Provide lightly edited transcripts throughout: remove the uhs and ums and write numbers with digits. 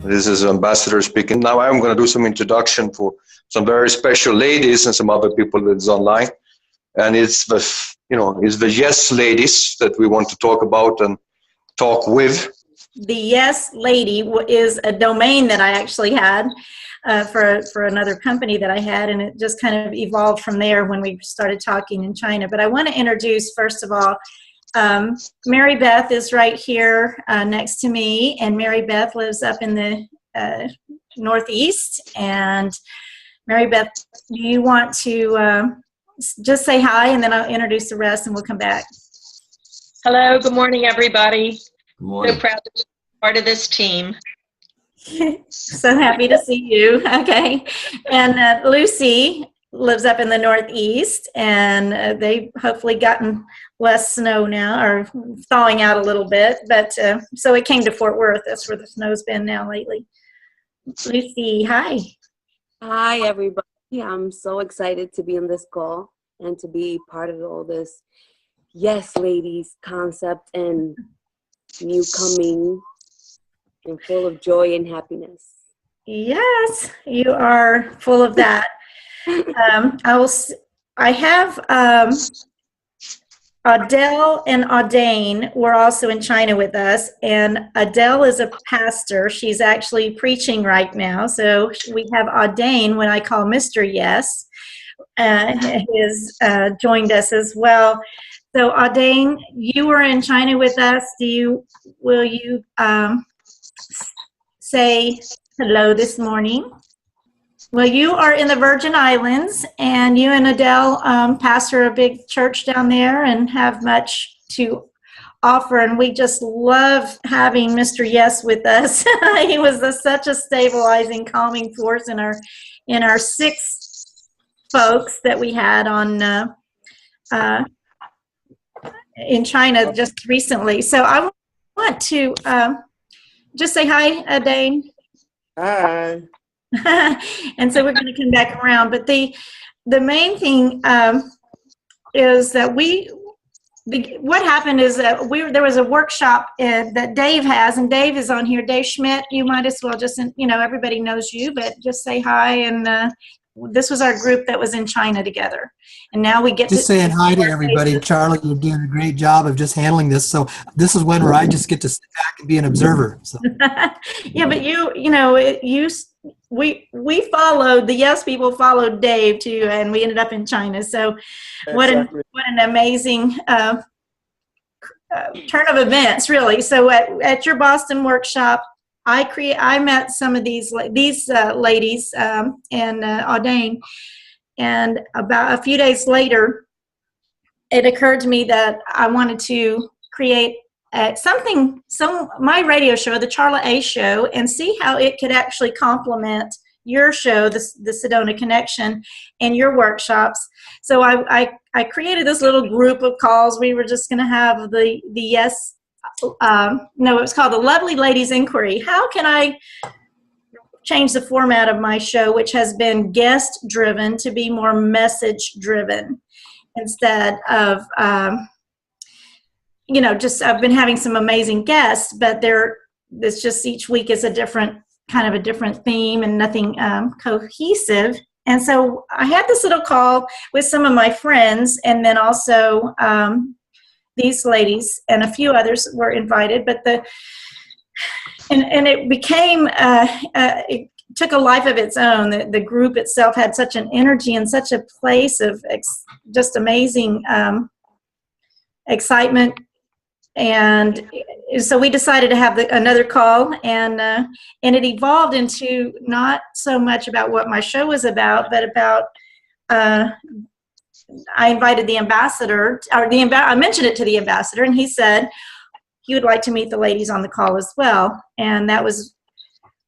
This is Ambassador speaking. Now I'm going to do some introduction for some very special ladies and some other people that's online. And it's the Yes Ladies that we want to talk about and talk with. The Yes Lady is a domain that I actually had for another company that I had, and it just kind of evolved from there when we started talking in China. But I want to introduce, first of all, Mary Beth is right here next to me, and Mary Beth lives up in the Northeast. And Mary Beth, do you want to just say hi, and then I'll introduce the rest, and we'll come back. Hello, good morning, everybody. Good morning. So proud to be part of this team. So happy to see you. Okay. And Lucy lives up in the Northeast, and they've hopefully gotten less snow now, or thawing out a little bit. But so it came to Fort Worth. That's where the snow's been now lately. Lucy, hi. Hi, everybody. I'm so excited to be on this call and to be part of all this Yes Ladies concept and new coming and full of joy and happiness. Yes, you are full of that. I have Adele and Audain were also in China with us, and Adele is a pastor. She's actually preaching right now. So we have Audain, what I call Mr. Yes, has joined us as well. So Audain, you were in China with us. Will you say hello this morning? Well, you are in the Virgin Islands, and you and Adele pastor a big church down there and have much to offer, and we just love having Mr. Yes with us. He was such a stabilizing, calming force in our 6 folks that we had on in China just recently. So I want to just say hi, Dane. Hi. And so we're going to come back around. But the main thing is that what happened is that there was a workshop that Dave has, and Dave is on here. Dave Schmidt, you might as well just, everybody knows you, but just say hi. And this was our group that was in China together. And now we get just saying hi to everybody. Charlie, you're doing a great job of just handling this. So this is one where I just get to sit back and be an observer. So. Yeah, but we followed, the Yes people followed Dave too, and we ended up in China. So what an amazing turn of events, really. So at your Boston workshop, I met some of these ladies and Audain, and about a few days later, it occurred to me that I wanted to create my radio show, the Charla A Show, and see how it could actually complement your show, the Sedona Connection, and your workshops. So I created this little group of calls. We were just going to have the Yes. It was called the Lovely Ladies Inquiry. How can I change the format of my show, which has been guest driven, to be more message driven instead of I've been having some amazing guests, but it's just each week is a different theme and nothing cohesive. And so I had this little call with some of my friends, and then also these ladies and a few others were invited, but it became it took a life of its own. The group itself had such an energy and such a place of just amazing excitement, and so we decided to have another call, and it evolved into not so much about what my show was about, but about I invited the ambassador, I mentioned it to the ambassador, and he said he would like to meet the ladies on the call as well. And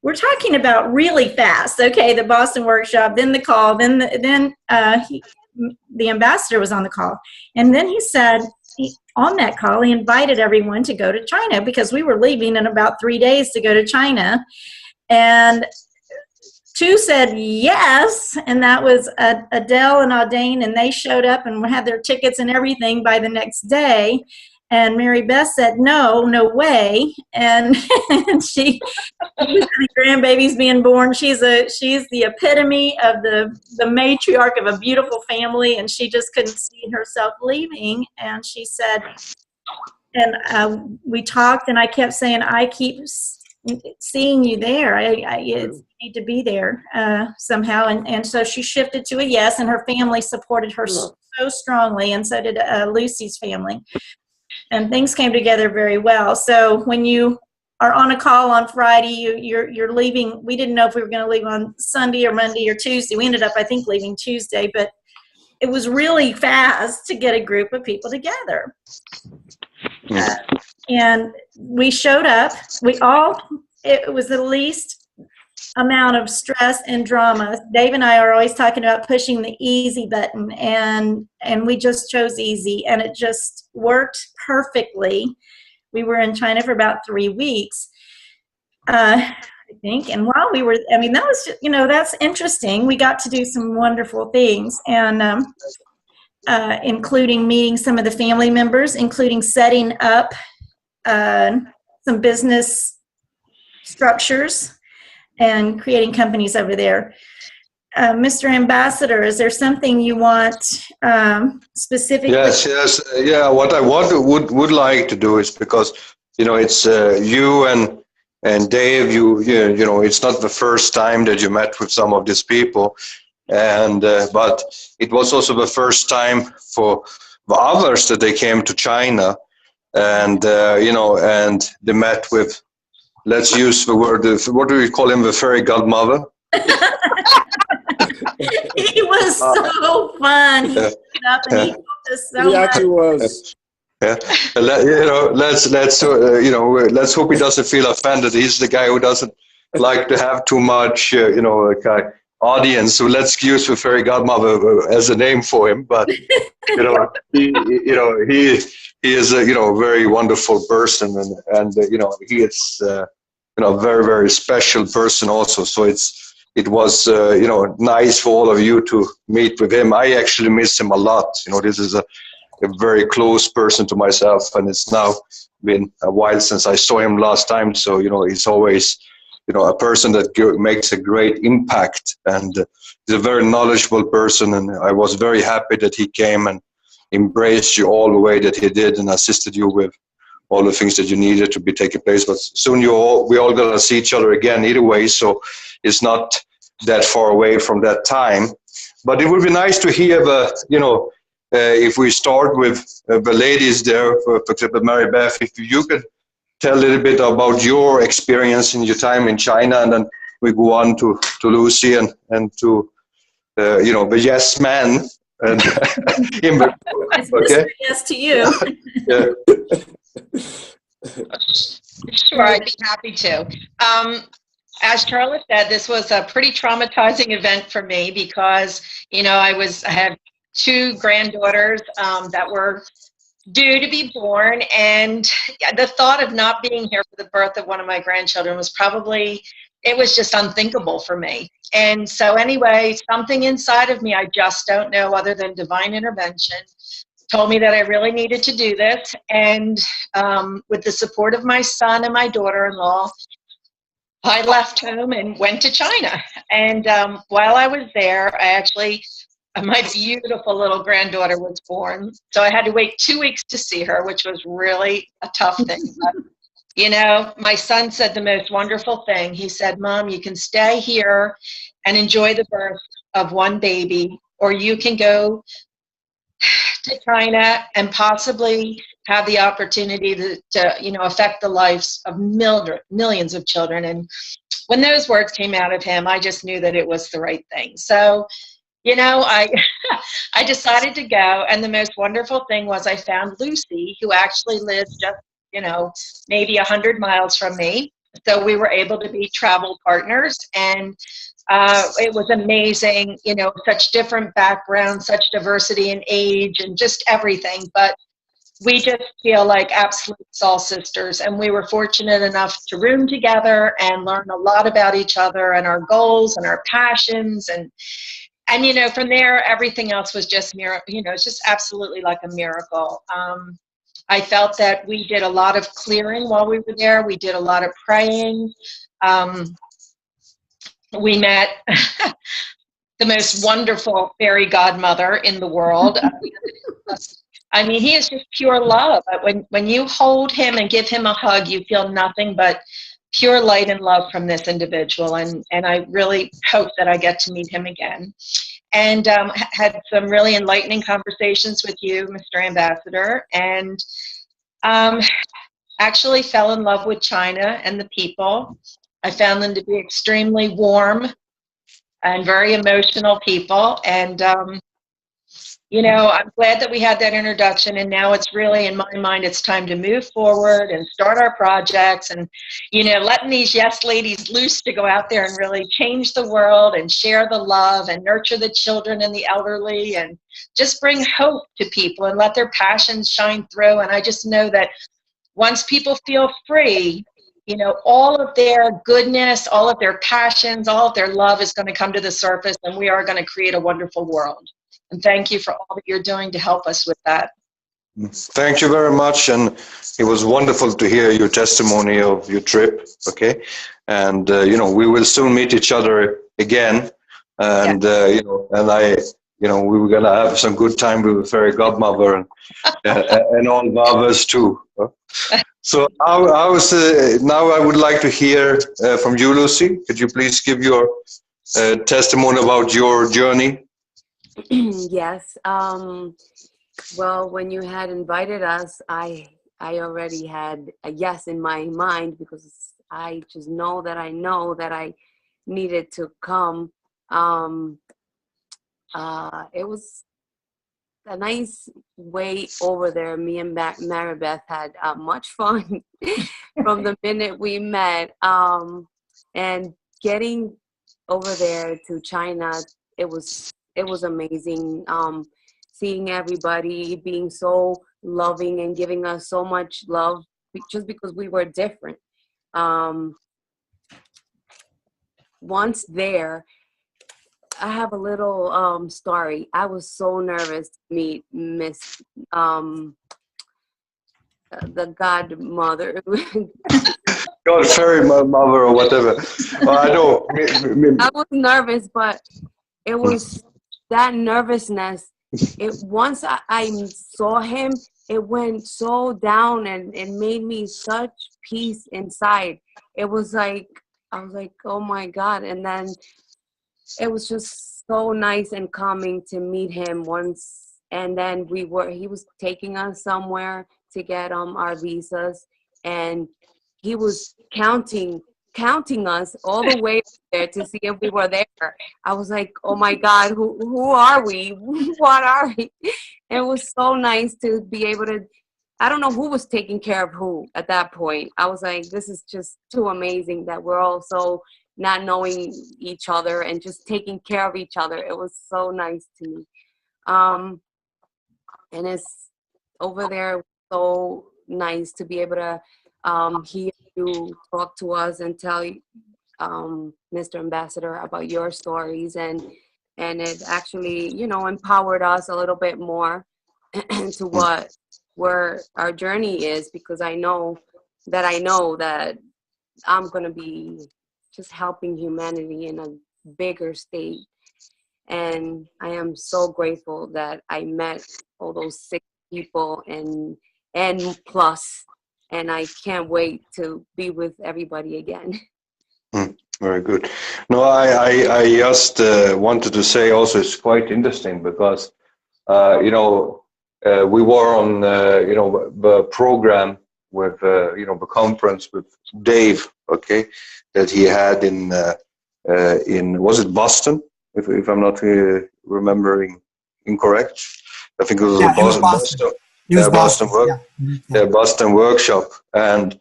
we're talking about really fast. Okay, the Boston workshop, then the call, then the ambassador was on the call. And then he said, on that call, he invited everyone to go to China, because we were leaving in about 3 days to go to China. And 2 said yes, and that was Adele and Audain, and they showed up and had their tickets and everything by the next day. And Mary Beth said, no way. And, and she was the grandbabies being born. She's the epitome of the matriarch of a beautiful family. And she just couldn't see herself leaving. And she said, and we talked, and I kept saying, I keep seeing you there. You need to be there somehow. And so she shifted to a yes, and her family supported her so strongly, and so did Lucy's family. And things came together very well. So when you are on a call on Friday, you're leaving. We didn't know if we were going to leave on Sunday or Monday or Tuesday. We ended up, I think, leaving Tuesday, but it was really fast to get a group of people together. And we showed up. It was the least amount of stress and drama. Dave and I are always talking about pushing the easy button, and we just chose easy, and it just worked perfectly. We were in China for about 3 weeks, I think. And while we were, that was just, that's interesting. We got to do some wonderful things, and including meeting some of the family members, including setting up some business structures and creating companies over there. Mr. Ambassador, is there something you want specifically? Yes. Yeah, what I would like to do is, because it's you and Dave. It's not the first time that you met with some of these people, and but it was also the first time for the others that they came to China, and and they met with. Let's use the word. What do we call him? The fairy godmother. He was so fun. He stood up and he helped us so He actually was. Yeah, let's hope he doesn't feel offended. He's the guy who doesn't like to have too much, audience. So let's use the fairy godmother as a name for him. But he is a very wonderful person, and he is a very, very special person also. So it was nice for all of you to meet with him. I actually miss him a lot. This is a very close person to myself, and it's now been a while since I saw him last time. So he's always a person that makes a great impact, and he's a very knowledgeable person. And I was very happy that he came and embraced you all the way that he did, and assisted you with all the things that you needed to be taking place. But soon we all gonna see each other again either way, so it's not that far away from that time. But it would be nice to hear if we start with the ladies there, for example, Mary Beth, if you could tell a little bit about your experience in your time in China, and then we go on to Lucy and to the yes man. And okay. Yes to you. Yeah. Sure, I'd be happy to. As Charlotte said, this was a pretty traumatizing event for me, because I had 2 granddaughters that were due to be born, and the thought of not being here for the birth of one of my grandchildren was just unthinkable for me. And so anyway, something inside of me, I just don't know, other than divine intervention, told me that I really needed to do this. And with the support of my son and my daughter-in-law, I left home and went to China. And while I was there, my beautiful little granddaughter was born. So I had to wait 2 weeks to see her, which was really a tough thing. But, my son said the most wonderful thing. He said, Mom, you can stay here and enjoy the birth of one baby, or you can go to China and possibly have the opportunity to affect the lives of millions of children. And when those words came out of him, I just knew that it was the right thing. So, I decided to go, and the most wonderful thing was I found Lucy, who actually lives just, maybe 100 miles from me. So we were able to be travel partners, and it was amazing, such different backgrounds, such diversity in age and just everything. But we just feel like absolute soul sisters, and we were fortunate enough to room together and learn a lot about each other and our goals and our passions. And from there, everything else was just it's just absolutely like a miracle. I felt that we did a lot of clearing while we were there. We did a lot of praying. We met the most wonderful fairy godmother in the world. I mean, he is just pure love. When you hold him and give him a hug, you feel nothing but pure light and love from this individual. And I really hope that I get to meet him again. And had some really enlightening conversations with you, Mr. Ambassador, and actually fell in love with China and the people. I found them to be extremely warm and very emotional people. And you know, I'm glad that we had that introduction, and now it's really, in my mind, it's time to move forward and start our projects and, you know, letting these yes ladies loose to go out there and really change the world and share the love and nurture the children and the elderly and just bring hope to people and let their passions shine through. And I just know that once people feel free, you know, all of their goodness, all of their passions, all of their love is going to come to the surface, and we are going to create a wonderful world. And thank you for all that you're doing to help us with that. Thank you very much. And it was wonderful to hear your testimony of your trip. Okay. And, you know, we will soon meet each other again. And, you know, and we were going to have some good time with the fairy godmother and all others too. So now I would like to hear from you, Lucy. Could you please give your testimony about your journey? Yes. Well, when you had invited us, I already had a yes in my mind, because I just know that I needed to come. It was a nice way over there. Me and Maribeth had much fun from the minute we met. And getting over there to China, it was amazing. Seeing everybody being so loving and giving us so much love just because we were different. Once there, I have a little story. I was so nervous to meet Miss the godmother. God, fairy mother or whatever. I know. I was nervous, but it was that nervousness. Once I saw him, it went so down, and it made me such peace inside. It was like, I was like, oh my God. And then it was just so nice and calming to meet him once. And then he was taking us somewhere to get our visas, and he was counting us all the way there to see if we were there. I was like, oh my God, who are we? What are we? It was so nice to be able to, I don't know who was taking care of who at that point. I was like, this is just too amazing that we're all so not knowing each other and just taking care of each other. It was so nice to me. And it's over there so nice to be able to hear you talk to us and tell Mr. Ambassador about your stories, and it actually, you know, empowered us a little bit more to where our journey is, because I know that I'm going to be just helping humanity in a bigger state. And I am so grateful that I met all those 6 people and plus, and I can't wait to be with everybody again. Very good. No, I just wanted to say also it's quite interesting because, you know, we were on, you know, the program with, you know, the conference with Dave, okay, that he had in was it Boston? If I'm not remembering incorrect. I think it was Boston. Boston workshop. And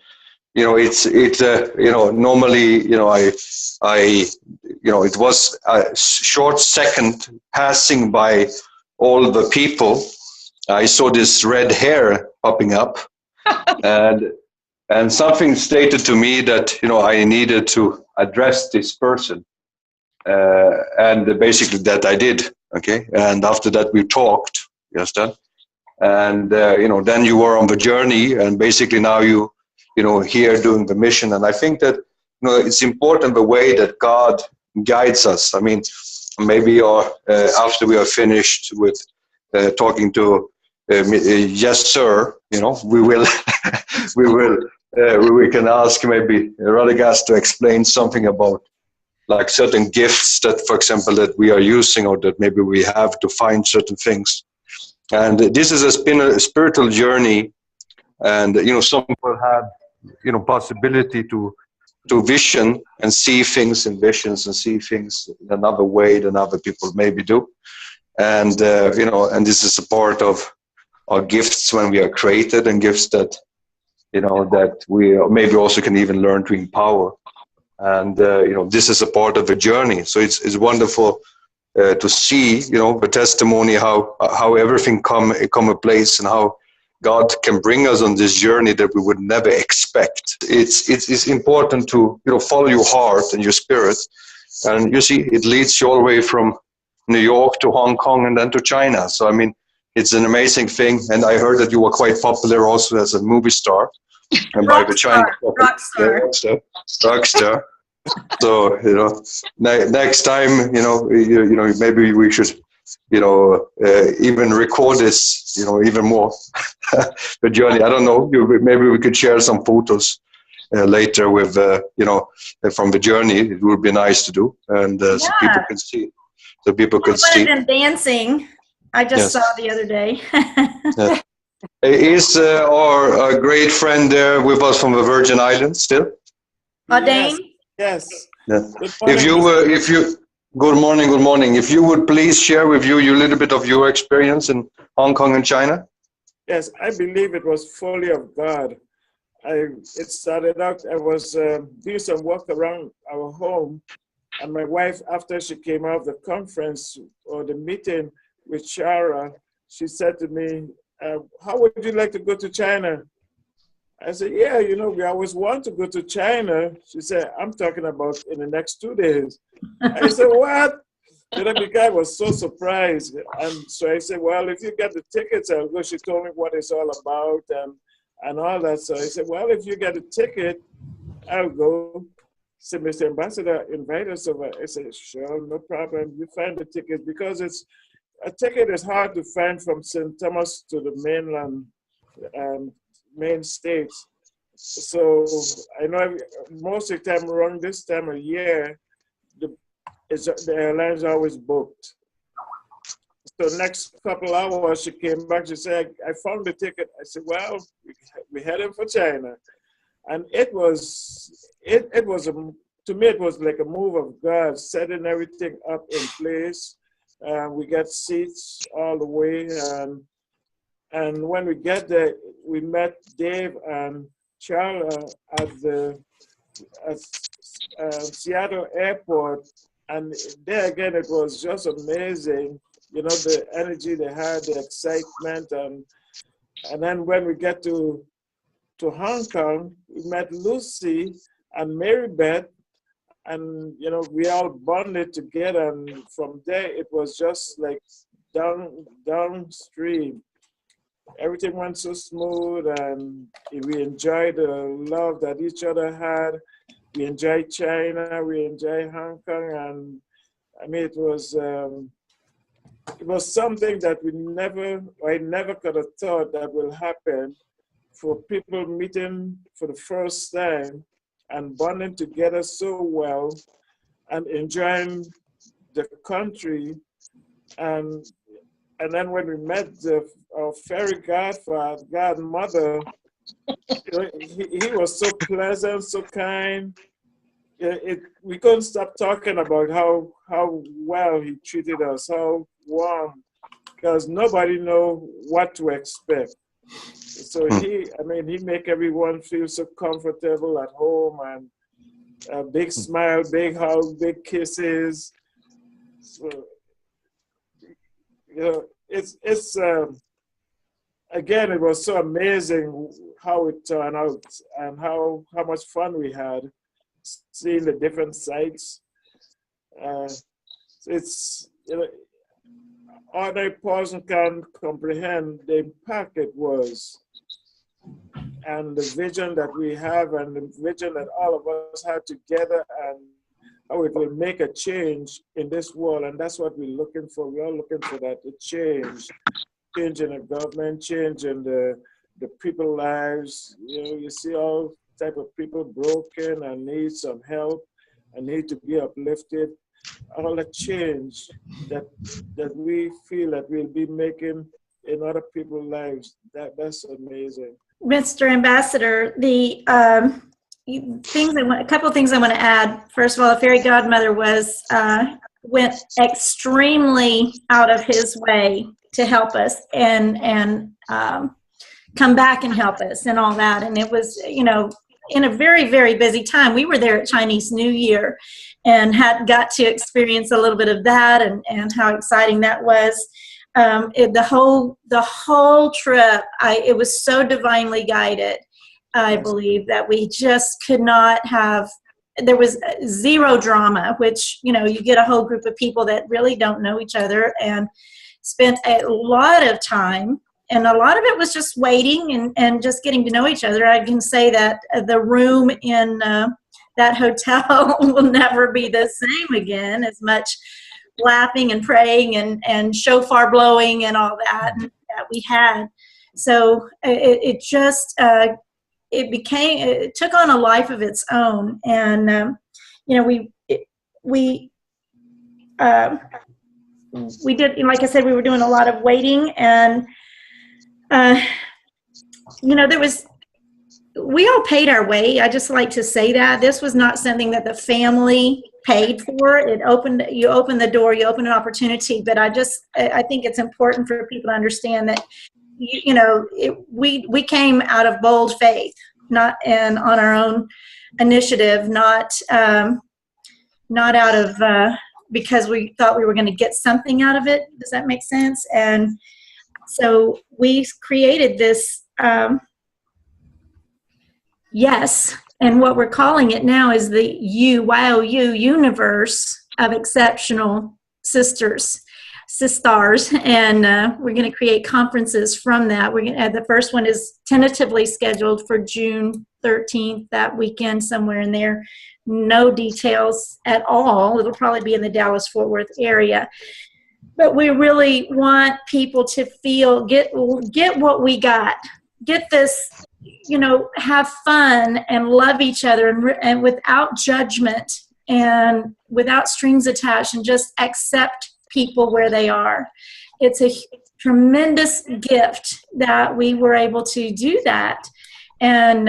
you know, it's you know, normally, you know, I you know, it was a short second passing by all the people. I saw this red hair popping up, and something stated to me that, you know, I needed to address this person, and basically that I did. Okay, and after that we talked, yes, that. and then you were on the journey, and basically now you here doing the mission. And I think that it's important the way that God guides us. I mean, maybe after we are finished with talking to yes sir, we will we can ask maybe Radagast to explain something about like certain gifts that, for example, that we are using, or that maybe we have to find certain things. And this has been a spiritual journey, and some people have possibility to vision and see things in visions and see things in another way than other people maybe do. And and this is a part of our gifts when we are created, and gifts that that we maybe also can even learn to empower. And this is a part of the journey. So it's wonderful to see the testimony, how everything come a place, and how God can bring us on this journey that we would never expect. It's important to follow your heart and your spirit, and you see it leads you all the way from New York to Hong Kong and then to China. So I mean, it's an amazing thing. And I heard that you were quite popular also as a movie star, and by the Chinese rock star. So next time maybe we should even record this even more the journey. I don't know, maybe we could share some photos later with from the journey. It would be nice to do, and so people can see. So people could see. Them dancing. I just saw the other day. Is our great friend there with us from the Virgin Islands still? Dane? Yes. Yeah. If you good morning. If you would please share with you a little bit of your experience in Hong Kong and China. Yes, I believe it was fully of God. It started out, I was doing some work around our home, and my wife, after she came out of the conference or the meeting with Shara, she said to me, how would you like to go to China? I said, yeah, we always want to go to China. She said, I'm talking about in the next 2 days. I said, what? The guy was so surprised. And so I said, well, if you get the tickets, I'll go. She told me what it's all about and all that. So I said, well, if you get a ticket, I'll go. So Mr. Ambassador, invite us over. I said, sure, no problem. You find the ticket, because a ticket is hard to find from St. Thomas to the mainland, main states. So I know most of the time around this time of year, the airlines are always booked. So next couple hours, she came back, she said, I found the ticket. I said, well, we're heading for China. And it was to me, it was like a move of God, setting everything up in place. We got seats all the way. And when we get there, we met Dave and Charles at Seattle Airport. And there again, it was just amazing, the energy they had, the excitement. And then when we get to Hong Kong, we met Lucy and Mary Beth, and we all bonded together. And from there, it was just like downstream. Everything went so smooth, and we enjoyed the love that each other had. We enjoyed China, we enjoyed Hong Kong, and I mean, it was something that I never could have thought that will happen, for people meeting for the first time and bonding together so well and enjoying the country. And then when we met our fairy godmother, he was so pleasant, so kind. We couldn't stop talking about how well he treated us, how warm, because nobody know what to expect. So he make everyone feel so comfortable at home, and a big smile, big hug, big kisses. So, it's again, it was so amazing how it turned out, and how much fun we had seeing the different sites. It's ordinary person can comprehend the impact it was, and the vision that we have, and the vision that all of us have together, and how it will make a change in this world. And that's what we're looking for. We're all looking for that, the change in the government, change in the people's lives. You know, you see all type of people broken and need some help and need to be uplifted. All the change that we feel that we'll be making in other people's lives, that's amazing. Mr. Ambassador, the a couple of things I want to add. First of all, the fairy godmother went extremely out of his way to help us and come back and help us and all that. And it was, you know, in a very, very busy time. We were there at Chinese New Year and got to experience a little bit of that and how exciting that was. The whole trip, it was so divinely guided. I believe that we just could not have, there was zero drama, which, you know, you get a whole group of people that really don't know each other and spent a lot of time, and a lot of it was just waiting and just getting to know each other. I can say that the room in that hotel will never be the same again, as much laughing and praying and shofar blowing and all that we had. So it took on a life of its own. And, you know, we did, like I said, we were doing a lot of waiting, and, you know, we all paid our way. I just like to say that this was not something that the family paid for. You open the door, you open an opportunity. But I think it's important for people to understand that, you know, we came out of bold faith, on our own initiative, not out of because we thought we were going to get something out of it. Does that make sense? And so we created this yes, and what we're calling it now is the YOU universe of exceptional sisters, and we're going to create conferences from that. The first one is tentatively scheduled for June 13th, that weekend, somewhere in there. No details at all. It'll probably be in the Dallas-Fort Worth area. But we really want people to get what we got. Get this, you know, have fun and love each other and without judgment and without strings attached, and just accept people where they are. It's a tremendous gift that we were able to do that. And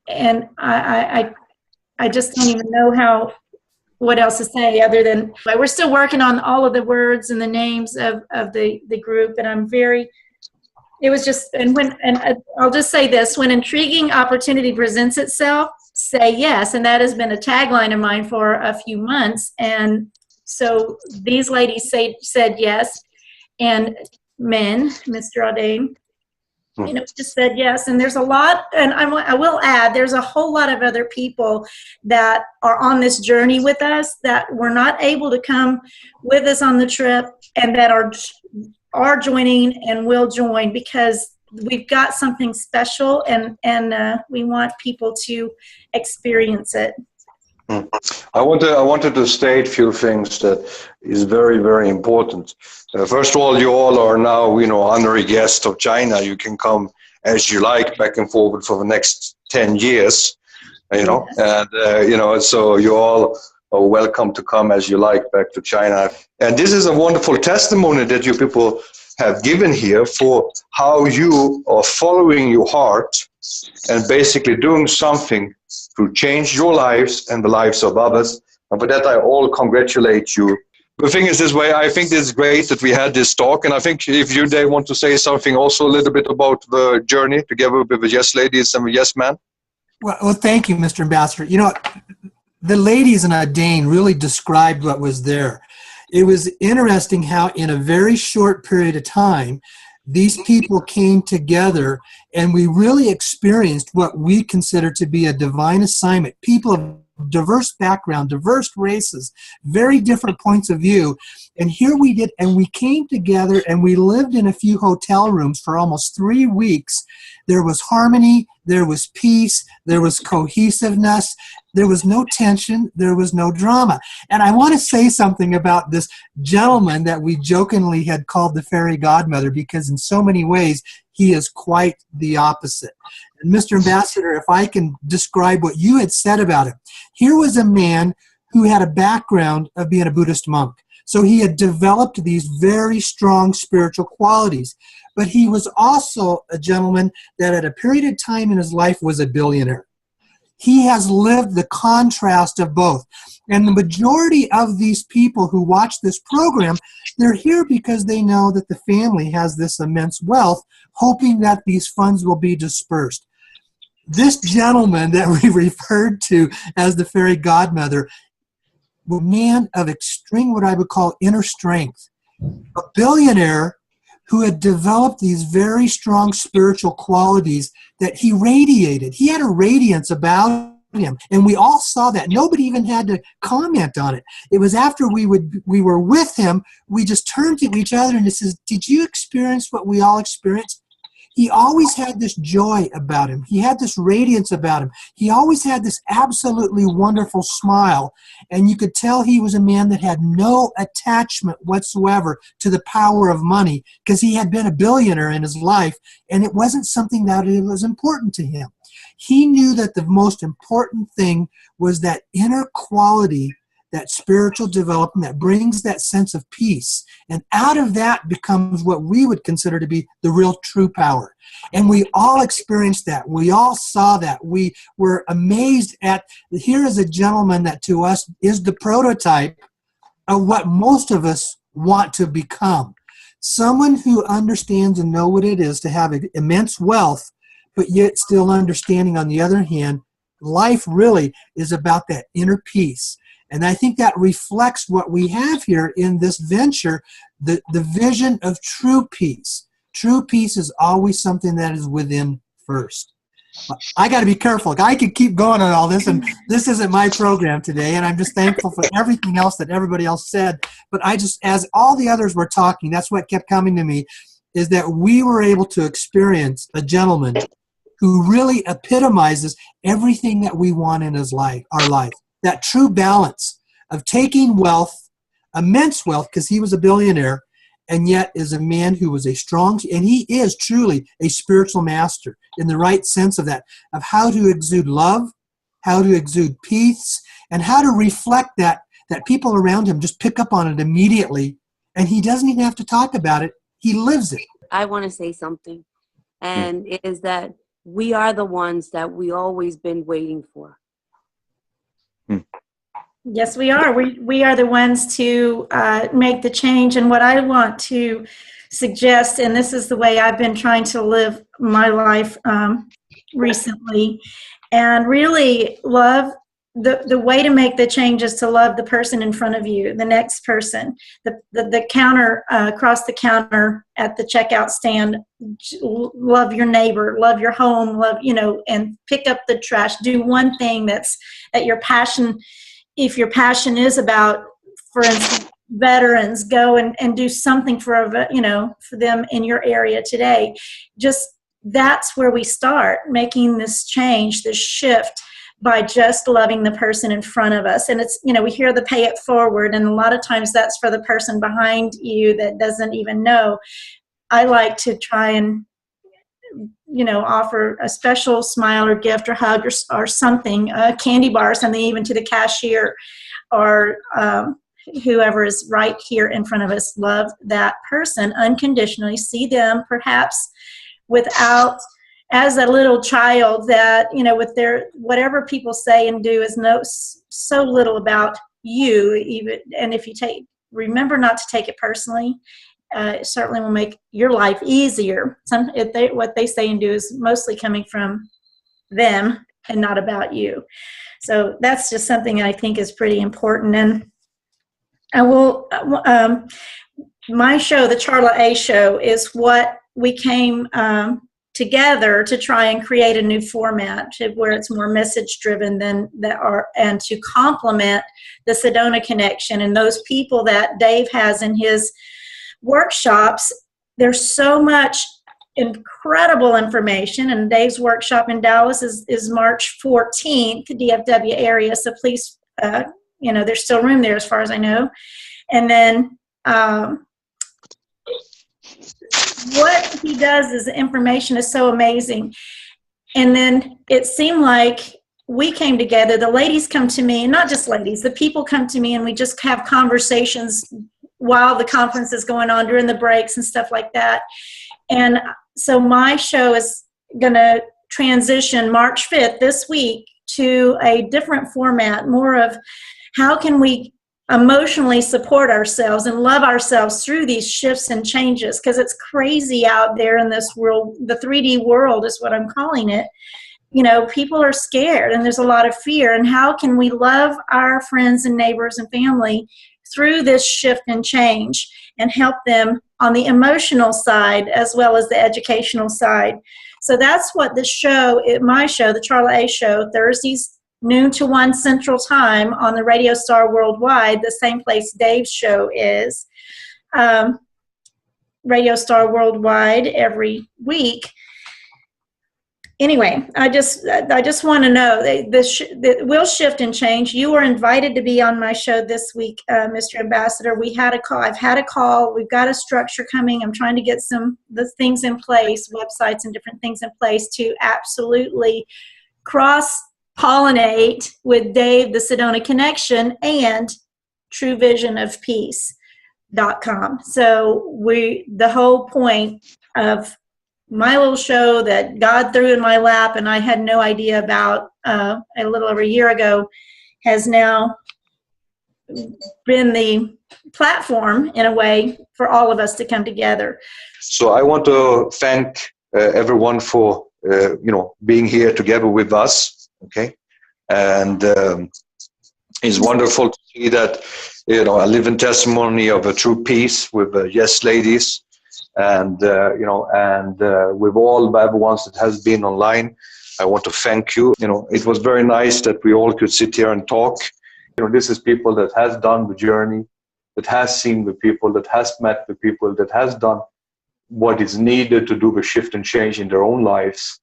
I just don't even know what else to say other than we're still working on all of the words and the names of the group. And it was just, and I'll just say this, when intriguing opportunity presents itself, say yes. And that has been a tagline of mine for a few months. And so these ladies said yes, and men, Mr. Audain, you know, just said yes. And there's a lot, and I will add, there's a whole lot of other people that are on this journey with us that were not able to come with us on the trip, and that are joining and will join, because we've got something special, and we want people to experience it. I wanted to state a few things that is very, very important. First of all, you all are now, you know, honorary guests of China. You can come as you like, back and forward for the next 10 years, you know, and, you know, so you all are welcome to come as you like back to China. And this is a wonderful testimony that you people have given here for how you are following your heart and basically doing something to change your lives and the lives of others. And for that, I all congratulate you. The thing is this way, I think it's great that we had this talk. And I think if they want to say something also a little bit about the journey together with the Yes Ladies and the Yes Man. Well, thank you, Mr. Ambassador. You know, the ladies in Audain really described what was there. It was interesting how in a very short period of time, these people came together and we really experienced what we consider to be a divine assignment. People of diverse background, diverse races, very different points of view. And here we did, and we came together and we lived in a few hotel rooms for almost 3 weeks. There was harmony, there was peace, there was cohesiveness, there was no tension, there was no drama. And I want to say something about this gentleman that we jokingly had called the fairy godmother, because in so many ways, he is quite the opposite. And Mr. Ambassador, if I can describe what you had said about him, here was a man who had a background of being a Buddhist monk. So he had developed these very strong spiritual qualities. But he was also a gentleman that at a period of time in his life was a billionaire. He has lived the contrast of both. And the majority of these people who watch this program, they're here because they know that the family has this immense wealth, hoping that these funds will be dispersed. This gentleman that we referred to as the fairy godmother, a man of extreme, what I would call inner strength, a billionaire who had developed these very strong spiritual qualities that he radiated. He had a radiance about him, and we all saw that. Nobody even had to comment on it. It was after we were with him, we just turned to each other and it says, did you experience what we all experienced? He always had this joy about him. He had this radiance about him. He always had this absolutely wonderful smile. And you could tell he was a man that had no attachment whatsoever to the power of money, because he had been a billionaire in his life, and it wasn't something that was important to him. He knew that the most important thing was that inner quality, that spiritual development that brings that sense of peace. And out of that becomes what we would consider to be the real true power. And we all experienced that. We all saw that. We were amazed at, here is a gentleman that to us is the prototype of what most of us want to become. Someone who understands and knows what it is to have immense wealth, but yet still understanding on the other hand, life really is about that inner peace. And I think that reflects what we have here in this venture, the vision of true peace. True peace is always something that is within first. I got to be careful. I could keep going on all this, and this isn't my program today, and I'm just thankful for everything else that everybody else said. But I just, as all the others were talking, that's what kept coming to me, is that we were able to experience a gentleman who really epitomizes everything that we want in his life, our life. That true balance of taking wealth, immense wealth, because he was a billionaire, and yet is a man who was a strong, and he is truly a spiritual master in the right sense of that, of how to exude love, how to exude peace, and how to reflect that people around him just pick up on it immediately, and he doesn't even have to talk about it. He lives it. I want to say something, and it is that we are the ones that we always been waiting for. Yes, we are. We are the ones to make the change. And what I want to suggest, and this is the way I've been trying to live my life recently, and really love, the way to make the change is to love the person in front of you, the next person, the counter, across the counter at the checkout stand. Love your neighbor, love your home, love, and pick up the trash. Do one thing that your passion, if your passion is about, for instance, veterans, go and do something for them in your area today. Just, that's where we start making this change, this shift, by just loving the person in front of us. And it's, we hear the pay it forward, and a lot of times that's for the person behind you that doesn't even know. I like to try and, offer a special smile or gift or hug or something, a candy bar or something, even to the cashier or whoever is right here in front of us. Love that person unconditionally. See them perhaps without, as a little child, that, with their, whatever people say and do is so little about you, even, and if you remember not to take it personally, it certainly will make your life easier. What they say and do is mostly coming from them and not about you. So that's just something I think is pretty important. And I will, my show, the Charla A Show, is what we came together to try and create a new format where it's more message driven and to complement the Sedona Connection and those people that Dave has in his workshops. There's so much incredible information, and Dave's workshop in Dallas is March 14th, DFW area, so please, there's still room there as far as I know. And then what he does is the information is so amazing. And then it seemed like we came together, the ladies come to me, and not just ladies, the people come to me, and we just have conversations while the conference is going on during the breaks and stuff like that. And so my show is going to transition March 5th this week to a different format, more of how can we emotionally support ourselves and love ourselves through these shifts and changes, because it's crazy out there in this world. The 3D world is what I'm calling it. People are scared and there's a lot of fear, and how can we love our friends and neighbors and family through this shift and change and help them on the emotional side as well as the educational side. So that's what the show, my show, the Charla A Show, Thursdays noon to 1 Central Time on the Radio Star Worldwide, the same place Dave's show is, Radio Star Worldwide every week. Anyway, I just want to know that will shift and change. You were invited to be on my show this week, Mr. Ambassador. We had a call. I've had a call. We've got a structure coming. I'm trying to get the things in place, websites and different things in place to absolutely cross-pollinate with Dave, the Sedona Connection, and TrueVisionOfPeace.com. So the whole point of my little show that God threw in my lap and I had no idea about a little over a year ago has now been the platform in a way for all of us to come together. So I want to thank everyone for being here together with us. Okay, and it's wonderful to see that a living testimony of a true peace with Yes Ladies. And with all the other ones that has been online, I want to thank you. It was very nice that we all could sit here and talk. This is people that has done the journey, that has seen the people, that has met the people, that has done what is needed to do the shift and change in their own lives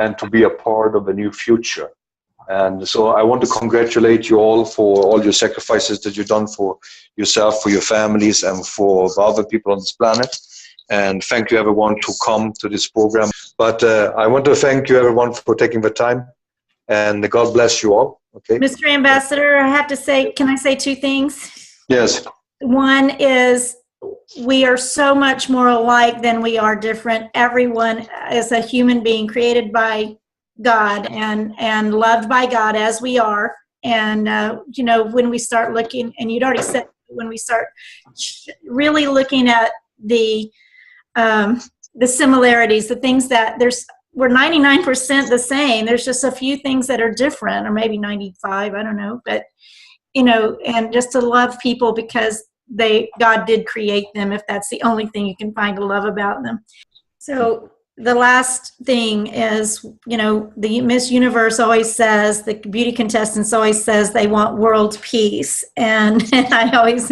and to be a part of a new future. And so I want to congratulate you all for all your sacrifices that you've done for yourself, for your families, and for the other people on this planet. And thank you everyone to come to this program. But I want to thank you everyone for taking the time, and God bless you all. Okay, Mr. Ambassador, I have to say, can I say two things? Yes. One is we are so much more alike than we are different. Everyone is a human being created by God and loved by God as we are. And when we start looking, and you'd already said, when we start really looking at the similarities, the things that we're 99% the same. There's just a few things that are different, or maybe 95, I don't know. But, and just to love people because God did create them, if that's the only thing you can find to love about them. So the last thing is, the Miss Universe always says, the beauty contestants always says they want world peace. And I always,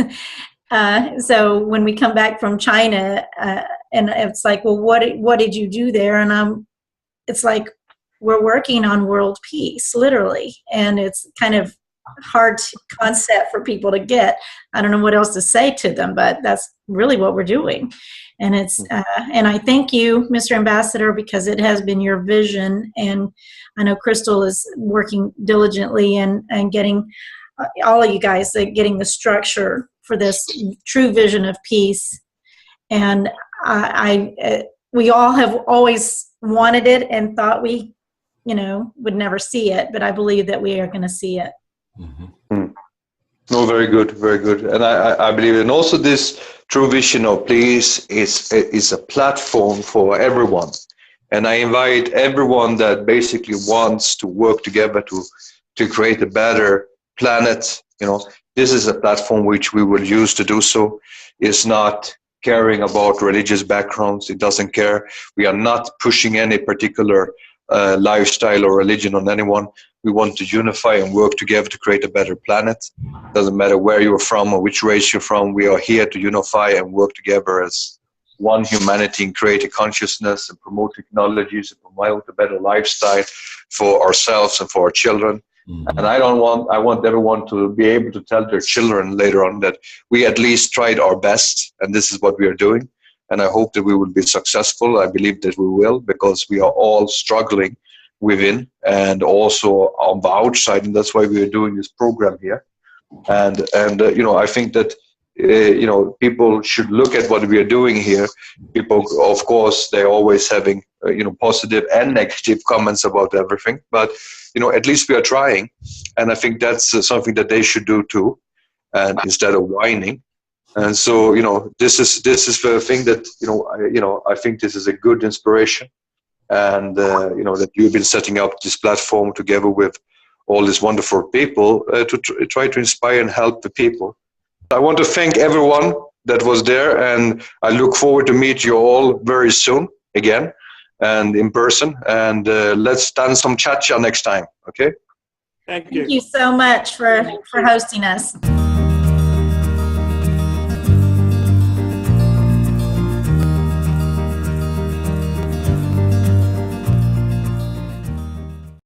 so when we come back from China, and it's like, well, what did you do there? And it's like, we're working on world peace, literally. And it's kind of hard concept for people to get. I don't know what else to say to them, but that's really what we're doing. And it's, and I thank you, Mr. Ambassador, because it has been your vision. And I know Crystal is working diligently and getting all of you guys getting the structure for this true vision of peace. And we all have always wanted it and thought we, would never see it, but I believe that we are going to see it. Mm-hmm. No, very good, very good. And I believe, and also this true vision of peace is a platform for everyone. And I invite everyone that basically wants to work together to create a better planet. This is a platform which we will use to do so. It's not caring about religious backgrounds. It doesn't care. We are not pushing any particular lifestyle or religion on anyone. We want to unify and work together to create a better planet. Doesn't matter where you're from or which race you're from. We are here to unify and work together as one humanity and create a consciousness and promote technologies and promote a better lifestyle for ourselves and for our children. Mm-hmm. And I want everyone to be able to tell their children later on that we at least tried our best, and this is what we are doing. And I hope that we will be successful. I believe that we will, because we are all struggling within and also on the outside, and that's why we are doing this program here. And I think that people should look at what we are doing here. People, of course, they're always having positive and negative comments about everything, but at least we are trying, and I think that's something that they should do too, and instead of whining. And so this is the thing that I think this is a good inspiration, and that you've been setting up this platform together with all these wonderful people to try to inspire and help the people. I want to thank everyone that was there, and I look forward to meet you all very soon again and in person, and let's dance some cha-cha next time, okay? Thank you. Thank you so much for hosting us.